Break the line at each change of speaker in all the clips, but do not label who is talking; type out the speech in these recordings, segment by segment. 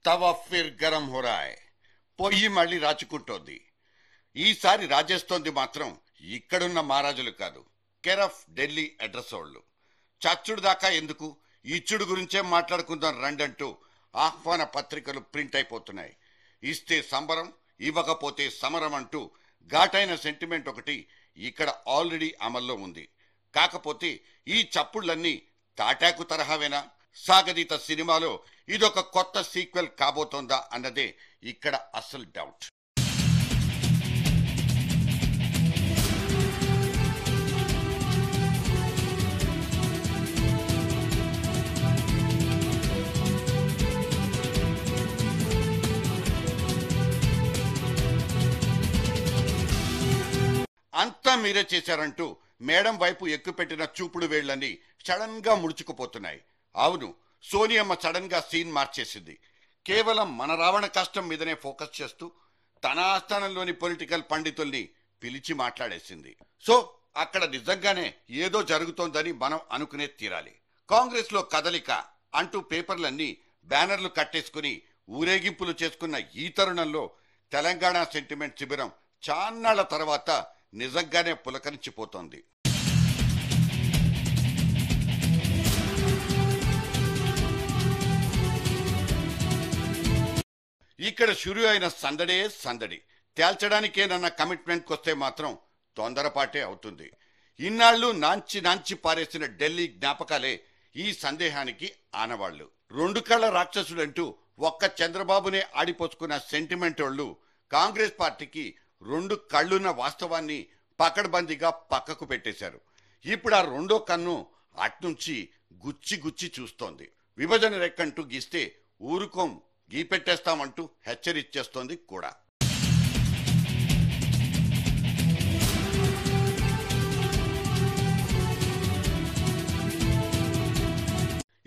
తవా ఫిర్ గరం హో రా హై. పొయ్యి మళ్ళీ రాచుకుంటోంది. ఈసారి రాజేస్తోంది మాత్రం ఇక్కడున్న మహారాజులు కాదు, కెరఫ్ ఢిల్లీ అడ్రస్ వాళ్ళు. చచ్చుడు దాకా ఎందుకు, ఇచ్చుడు గురించే మాట్లాడుకుందాం రండంటూ ఆహ్వాన పత్రికలు ప్రింట్ అయిపోతున్నాయి. ఇస్తే సంబరం, ఇవ్వకపోతే సమరం అంటూ ఘాటైన సెంటిమెంట్ ఒకటి ఇక్కడ ఆల్రెడీ అమల్లో ఉంది. కాకపోతే ఈ చప్పుళ్లన్నీ తాటాకు తరహావేనా? సాగదీత సినిమాలో ఇదొక కొత్త సీక్వెల్ కాబోతోందా అన్నదే ఇక్కడ అసలు డౌట్. అంతా మీరే చేశారంటూ మేడం వైపు ఎక్కుపెట్టిన చూపుడు వేళ్లన్నీ సడన్ గా ముడుచుకుపోతున్నాయి. అవును, సోనియమ్మ సడన్ గా సీన్ మార్చేసింది. కేవలం మన రావణ కష్టం మీదనే ఫోకస్ చేస్తూ తన ఆస్థానంలోని పొలిటికల్ పండితుల్ని పిలిచి మాట్లాడేసింది. సో అక్కడ నిజంగానే ఏదో జరుగుతోందని మనం అనుకునే తీరాలి. కాంగ్రెస్ లో కదలిక అంటూ పేపర్లన్నీ బ్యానర్లు కట్టేసుకుని ఊరేగింపులు చేసుకున్న ఈ తరుణంలో తెలంగాణ సెంటిమెంట్ శిబిరం చాన్నాళ్ల తర్వాత నిజంగానే పులకరించిపోతోంది. ఇక్కడ షురు అయిన సందడే సందడి. తేల్చడానికేనన్న కమిట్మెంట్కి వస్తే మాత్రం తొందరపాటే అవుతుంది. ఇన్నాళ్లు నాంచి పారేసిన ఢిల్లీ జ్ఞాపకాలే ఈ సందేహానికి ఆనవాళ్లు. రెండు కళ్ల రాక్షసుడంటూ ఒక్క చంద్రబాబునే ఆడిపోసుకున్న సెంటిమెంట్ వాళ్ళు కాంగ్రెస్ పార్టీకి రెండు కళ్ళున్న వాస్తవాన్ని పకడ్బందీగా పక్కకు పెట్టేశారు. ఇప్పుడు ఆ రెండో కన్ను అట్నుంచి గుచ్చి చూస్తోంది. విభజన రెక్కంటూ గీస్తే ఊరుకోం, గీపెట్టేస్తామంటూ హెచ్చరిచ్చేస్తోంది కూడా.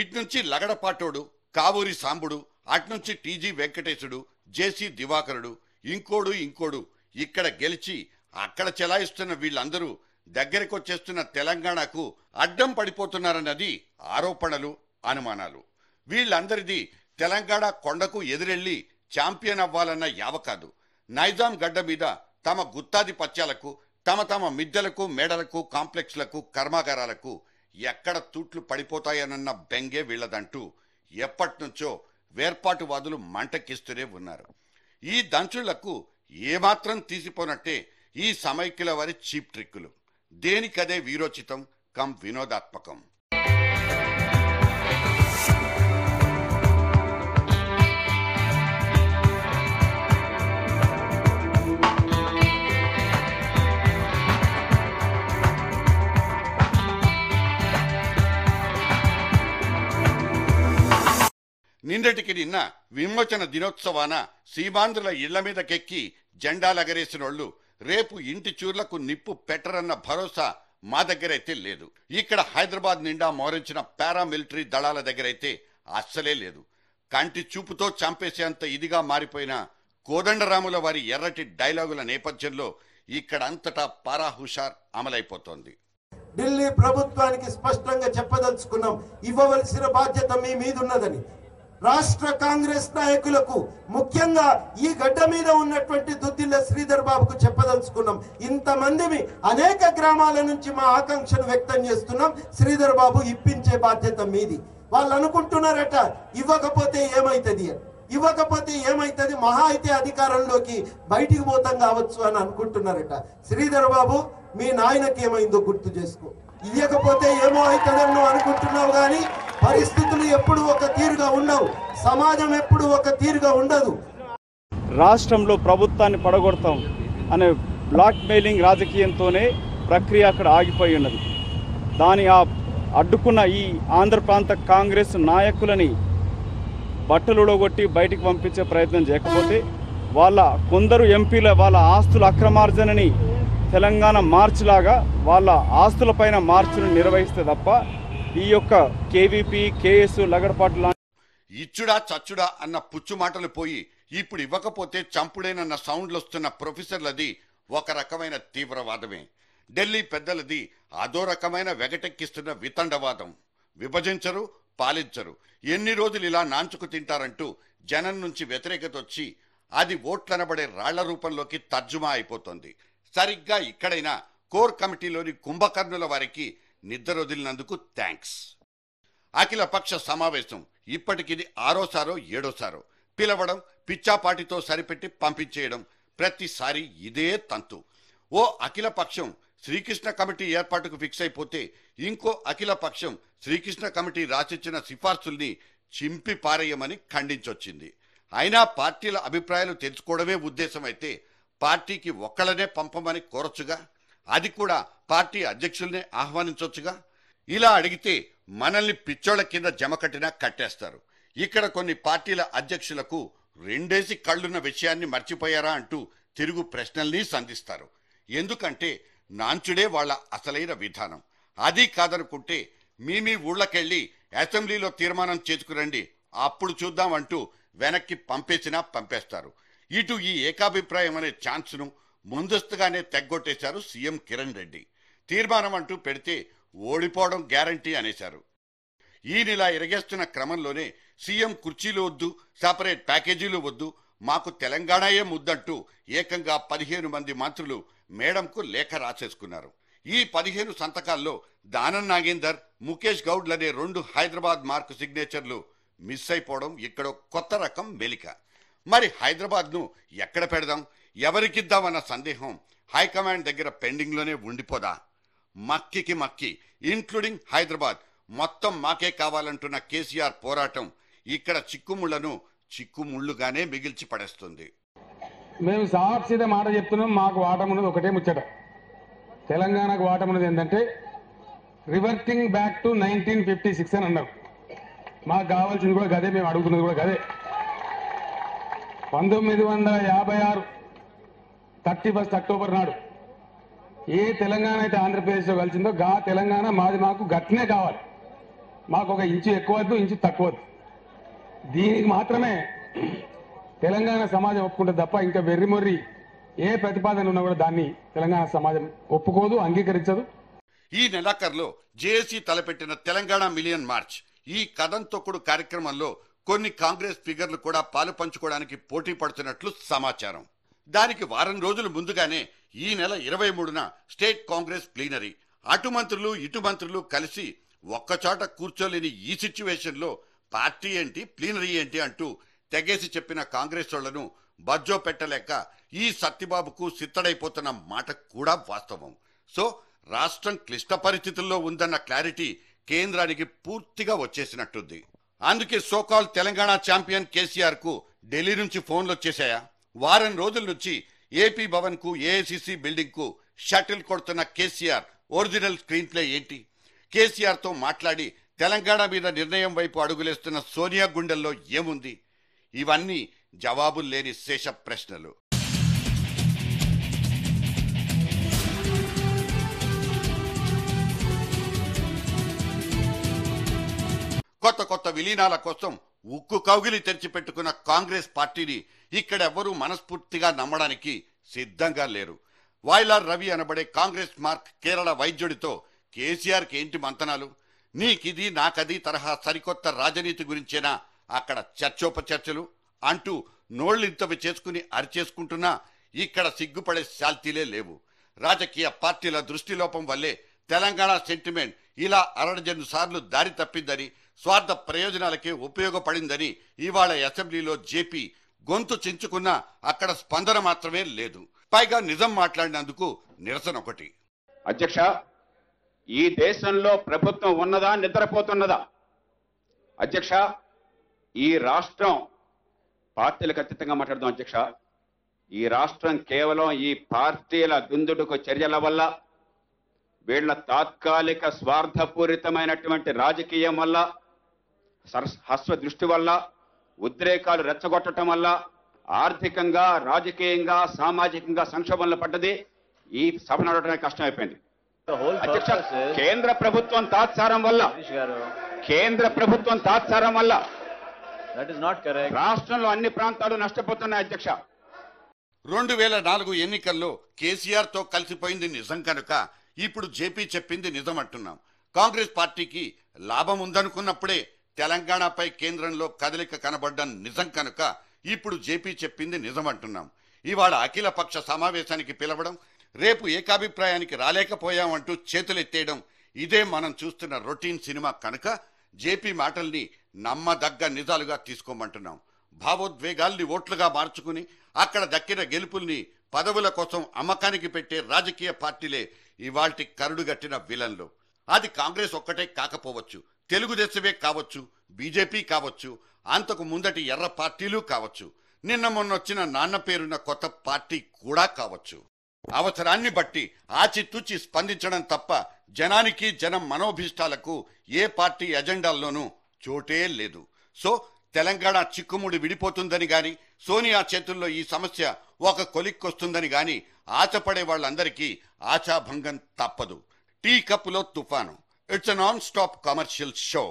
ఇట్నుంచి లగడపాటోడు, కావూరి సాంబుడు, అట్నుంచి టీజీ వెంకటేశుడు, జేసీ దివాకరుడు, ఇంకోడు ఇక్కడ గెలిచి అక్కడ చెలాయిస్తున్న వీళ్ళందరూ దగ్గరకొచ్చేస్తున్న తెలంగాణకు అడ్డం పడిపోతున్నారన్నది ఆరోపణలు, అనుమానాలు. వీళ్ళందరిది తెలంగాణ కొండకు ఎదురెళ్లి ఛాంపియన్ అవ్వాలన్న యావ కాదు. నైజాం గడ్డ మీద తమ గుత్తాధిపత్యాలకు, తమ మిద్దెలకు, మేడలకు, కాంప్లెక్స్లకు, కర్మాగారాలకు ఎక్కడ తూట్లు పడిపోతాయనన్న బెంగే వీళ్ళదంటూ ఎప్పటినుంచో వేర్పాటువాదులు మంటకిస్తూనే ఉన్నారు. ఈ దంచుళ్లకు ఏమాత్రం తీసిపోనట్టే ఈ సమైక్యుల వారి చీప్ ట్రిక్కులు. దేనికదే వీరోచితం కం వినోదాత్మకం. నిన్నటికి నిన్న విమోచన దినోత్సవాన సీమాంధ్రుల ఇళ్ల మీదకెక్కి జెండాలగరేసినోళ్లు రేపు ఇంటి చూర్లకు నిప్పు పెట్టరన్న భరోసా మా దగ్గరైతే లేదు. ఇక్కడ హైదరాబాద్ నిండా మోరించిన పారామిలిటరీ దళాల దగ్గరైతే అస్సలే లేదు. కంటి చూపుతో చంపేసేంత ఇదిగా మారిపోయిన కోదండరాముల వారి ఎర్రటి డైలాగుల నేపథ్యంలో ఇక్కడంతటా పారా హుషార్ అమలైపోతోంది.
ఢిల్లీ ప్రభుత్వానికి స్పష్టంగా చెప్పదలుచుకున్నాం, ఇవ్వవలసిన బాధ్యత మీ మీదున్నదని. రాష్ట్ర కాంగ్రెస్ నాయకులకు, ముఖ్యంగా ఈ గడ్డ మీద ఉన్నటువంటి దుద్దిల్ల శ్రీధర్ బాబుకు చెప్పదలుచుకున్నాం. ఇంతమందిని అనేక గ్రామాల నుంచి మా ఆకాంక్షను వ్యక్తం చేస్తున్నాం. శ్రీధర్ బాబు ఇప్పించే బాధ్యత మీది. వాళ్ళు అనుకుంటున్నారట ఇవ్వకపోతే ఏమైతుంది, మహా అయితే అధికారంలోకి బయటికి పోతాం కావచ్చు అని అనుకుంటున్నారట. శ్రీధర్ బాబు, మీ నాయనకి ఏమైందో గుర్తు చేసుకో. ఇవ్వకపోతే ఏమో అవుతుందని నువ్వు అనుకుంటున్నావు, కానీ పరిస్థితులు ఎప్పుడు ఒక తీరుగా ఉండవు, సమాజం ఎప్పుడు ఒక తీరుగా ఉండదు.
రాష్ట్రంలో ప్రభుత్వాన్ని పడగొడతాం అనే బ్లాక్ మెయిలింగ్ రాజకీయంతోనే ప్రక్రియ అక్కడ ఆగిపోయి ఉన్నది. దాని అడ్డుకున్న ఈ ఆంధ్ర ప్రాంత కాంగ్రెస్ నాయకులని బట్టలుడగొట్టి బయటికి పంపించే ప్రయత్నం చేయకపోతే వాళ్ళ కొందరు ఎంపీల వాళ్ళ ఆస్తుల అక్రమార్జనని తెలంగాణ మార్చ్ లాగా వాళ్ళ ఆస్తులపైన మార్చును నిర్వహిస్తే తప్ప ఈ యొక్క కేవీపీ, కేఎస్, లగడపాటు
ఇచ్చుడా చచ్చుడా అన్న పుచ్చు మాటలు పోయి ఇప్పుడు ఇవ్వకపోతే చంపుడేనన్న సౌండ్లు వస్తున్న ప్రొఫెసర్లది ఒక రకమైన తీవ్రవాదమే. ఢిల్లీ పెద్దలది అదో రకమైన వెగటెక్కిస్తున్న వితండవాదం. విభజించరు, పాలించరు, ఎన్ని రోజులు ఇలా నాంచుకు తింటారంటూ జనం నుంచి వ్యతిరేకత వచ్చి అది ఓట్లనబడే రాళ్ల రూపంలోకి తర్జుమా అయిపోతుంది. సరిగ్గా ఇక్కడైనా కోర్ కమిటీలోని కుంభకర్ణుల వారికి నిద్ర వదిలినందుకు థ్యాంక్స్. అఖిలపక్ష సమావేశం ఇప్పటికిది 6సారో 7సారో పిలవడం, పిచ్చాపాటితో సరిపెట్టి పంపించేయడం, ప్రతిసారి ఇదే తంతు. ఓ అఖిలపక్షం శ్రీకృష్ణ కమిటీ ఏర్పాటుకు ఫిక్స్ అయిపోతే ఇంకో అఖిలపక్షం శ్రీకృష్ణ కమిటీ రాసిచ్చిన సిఫార్సుల్ని చింపి పారేయమని ఖండించొచ్చింది. అయినా పార్టీల అభిప్రాయాలు తెలుసుకోవడమే ఉద్దేశమైతే పార్టీకి ఒక్కళ్ళనే పంపమని కోరొచ్చుగా, అది కూడా పార్టీ అధ్యక్షుల్నే ఆహ్వానించొచ్చుగా. ఇలా అడిగితే మనల్ని పిచ్చోళ్ల కింద జమకట్టినా కట్టేస్తారు. ఇక్కడ కొన్ని పార్టీల అధ్యక్షులకు రెండేసి కళ్ళున్న విషయాన్ని మర్చిపోయారా అంటూ తిరుగు ప్రశ్నల్ని సంధిస్తారు. ఎందుకంటే నాంచుడే వాళ్ళ అసలైన విధానం. అది కాదనుకుంటే మీ ఊళ్ళకెళ్ళి అసెంబ్లీలో తీర్మానం చేసుకురండి, అప్పుడు చూద్దాం అంటూ వెనక్కి పంపేసినా పంపేస్తారు. ఇటు ఈ ఏకాభిప్రాయం అనే ఛాన్స్ను ముందస్తుగానే తెగ్గొట్టేశారు సీఎం కిరణ్ రెడ్డి. తీర్మానం అంటూ పెడితే ఓడిపోవడం గ్యారంటీ అనేశారు. ఈయనిలా ఎరగేస్తున్న క్రమంలోనే సీఎం కుర్చీలు వద్దు, సపరేట్ ప్యాకేజీలు వద్దు, మాకు తెలంగాణయే ముద్దంటూ ఏకంగా 15 మంది మంత్రులు మేడంకు లేఖ రాసేసుకున్నారు. ఈ 15 సంతకాల్లో దానం నాగేందర్, ముఖేష్ గౌడ్లనే 2 హైదరాబాద్ మార్కు సిగ్నేచర్లు మిస్ అయిపోవడం ఇక్కడ కొత్త రకం మెలిక. మరి హైదరాబాద్ను ఎక్కడ పెడదాం, ఎవరికిద్దామన్న సందేహం హైకమాండ్ దగ్గర పెండింగ్లోనే ఉండిపోదా? మక్కికి మక్కి ఇంక్లూడింగ్ హైదరాబాద్ మొత్తం మాకే కావాలంటున్న కేసీఆర్ పోరాటం ఇక్కడ చిక్కుముళ్లను చిక్కుముళ్లుగానే మిగిల్చి పడేస్తుంది.
మేము సాక్షిత మాట చెప్తున్నాం, మాకు వాటం ఉన్నది ఒకటే ముచ్చట. తెలంగాణకు వాటం ఉన్నది ఏంటంటే రివర్టింగ్ బ్యాక్ టు 1956 అని అన్నారు. మాకు కావాల్సింది కూడా గదే, మేము అడుగుతున్నది కూడా గదే. 1956 31 అక్టోబర్ నాడు ఏ తెలంగాణ అయితే ఆంధ్రప్రదేశ్లో కలిసిందో గా తెలంగాణ మాది, మాకు గట్నే కావాలి. మాకు ఒక ఇంచు ఎక్కువద్దు, ఇంచు తక్కువద్దు. దీనికి మాత్రమే తెలంగాణ సమాజం ఒప్పుకుంటుంది తప్ప ఇంకా వెర్రిమొర్రి ఏ ప్రతిపాదన ఉన్నా కూడా దాన్ని తెలంగాణ సమాజం ఒప్పుకోదు, అంగీకరించదు.
ఈ నెలాఖరులో జేఏసీ తలపెట్టిన తెలంగాణ మిలియన్ మార్చ్, ఈ కథం తొక్కుడు కార్యక్రమంలో కొన్ని కాంగ్రెస్ ఫిగర్లు కూడా పాలు పంచుకోవడానికి పోటీ పడుతున్నట్లు సమాచారం. దానికి వారం రోజులు ముందుగానే ఈ నెల 23న స్టేట్ కాంగ్రెస్ ప్లీనరీ, అటు మంత్రులు ఇటు మంత్రులు కలిసి ఒక్కచోట కూర్చోలేని ఈ సిచ్యువేషన్లో పార్టీ ఏంటి, ప్లీనరీ ఏంటి అంటూ తెగేసి చెప్పిన కాంగ్రెస్ వాళ్లను బజ్జో పెట్టలేక ఈ సత్యబాబుకు సిత్తడైపోతున్న మాట కూడా వాస్తవం. సో రాష్ట్రం క్లిష్ట పరిస్థితుల్లో ఉందన్న క్లారిటీ కేంద్రానికి పూర్తిగా వచ్చేసినట్టుంది. అందుకే సోకాల్ తెలంగాణ ఛాంపియన్ కేసీఆర్ కు ఢిల్లీ నుంచి ఫోన్లు వచ్చేశాయా? వారం రోజుల నుంచి ఏపీ భవన్ కు, ఏఐసిసి బిల్డింగ్ కు షటిల్ కొడుతున్న కేసీఆర్ ఒరిజినల్ స్క్రీన్ ప్లే ఏంటి? కేసీఆర్ తో మాట్లాడి తెలంగాణ మీద నిర్ణయం వైపు అడుగులేస్తున్న సోనియా గుండెల్లో ఏముంది? ఇవన్నీ జవాబులు లేని శేష ప్రశ్నలు. కొత్త కొత్త విలీనాల కోసం ఉక్కు కౌగిలి తెరిచిపెట్టుకున్న కాంగ్రెస్ పార్టీని ఇక్కడెవ్వరూ మనస్ఫూర్తిగా నమ్మడానికి సిద్ధంగా లేరు. వాయిలార్ రవి అనబడే కాంగ్రెస్ మార్క్ కేరళ వైద్యుడితో కేసీఆర్కి ఏంటి మంతనాలు? నీకిది నాకది తరహా సరికొత్త రాజనీతి గురించేనా అక్కడ చర్చోపచర్చలు అంటూ నోళ్లింతవి చేసుకుని అరిచేసుకుంటున్నా ఇక్కడ సిగ్గుపడే శాల్తీలే లేవు. రాజకీయ పార్టీల దృష్టిలోపం వల్లే తెలంగాణ సెంటిమెంట్ ఇలా 62 సార్లు దారి తప్పిందని, స్వార్థ ప్రయోజనాలకే ఉపయోగపడిందని ఇవాళ అసెంబ్లీలో జేపీ గొంతు చించుకున్నా అక్కడ స్పందన మాత్రమే లేదు. పైగా నిజం మాట్లాడినందుకు నిరసన ఒకటి.
అధ్యక్ష, ఈ దేశంలో ప్రభుత్వం ఉన్నదా, నిద్రపోతున్నదా? అధ్యక్ష, ఈ రాష్ట్రం పార్టీలకు అతీతంగా మాట్లాడదాం అధ్యక్ష. ఈ రాష్ట్రం కేవలం ఈ పార్టీల దుందుడుకు చర్యల వల్ల, వీళ్ల తాత్కాలిక స్వార్థపూరితమైనటువంటి రాజకీయం వల్ల, హస్వ దృష్టి వల్ల, ఉద్రేకాలు రెచ్చగొట్టడం వల్ల ఆర్థికంగా, రాజకీయంగా, సామాజికంగా సంక్షోభంలో పడ్డది. ఈ సభ నడవడానికి కష్టమైపోయింది అధ్యక్ష. కేంద్ర ప్రభుత్వం తాత్సారం వల్ల రాష్ట్రంలో అన్ని ప్రాంతాలు నష్టపోతున్నాయి అధ్యక్ష.
2004 ఎన్నికల్లో కేసీఆర్ తో కలిసిపోయింది నిజం కనుక ఇప్పుడు జేపీ చెప్పింది నిజం అంటున్నాం. కాంగ్రెస్ పార్టీకి లాభం ఉందనుకున్నప్పుడే తెలంగాణపై కేంద్రంలో కదలిక కనబడ్డం నిజం కనుక ఇప్పుడు జేపీ చెప్పింది నిజమంటున్నాం. ఇవాళ అఖిలపక్ష సమావేశానికి పిలవడం, రేపు ఏకాభిప్రాయానికి రాలేకపోయామంటూ చేతులెత్తేయడం ఇదే మనం చూస్తున్న రొటీన్ సినిమా కనుక జేపీ మాటల్ని నమ్మదగ్గ నిజాలుగా తీసుకోమంటున్నాం. భావోద్వేగాల్ని ఓట్లుగా మార్చుకుని అక్కడ దక్కిన గెలుపుల్ని పదవుల కోసం అమ్మకానికి పెట్టే రాజకీయ పార్టీలే ఇవాల్టి కరుడుగట్టిన విలన్లు. అది కాంగ్రెస్ ఒక్కటే కాకపోవచ్చు, తెలుగుదేశమే కావచ్చు, బీజేపీ కావచ్చు, అంతకు ముందటి ఎర్ర పార్టీలు కావచ్చు, నిన్న మొన్నొచ్చిన నాన్న పేరున్న కొత్త పార్టీ కూడా కావచ్చు. అవసరాన్ని బట్టి ఆచితూచి స్పందించడం తప్ప జనానికి, జనం మనోభీష్టాలకు ఏ పార్టీ ఎజెండాల్లోనూ చోటే లేదు. సో తెలంగాణ చిక్కుముడి విడిపోతుందని గాని, సోనియా చేతుల్లో ఈ సమస్య ఒక కొలిక్కొస్తుందని గాని ఆశపడే వాళ్ళందరికీ ఆశాభంగం తప్పదు. టీ కప్పులో తుఫాను. It's a non stop commercial show.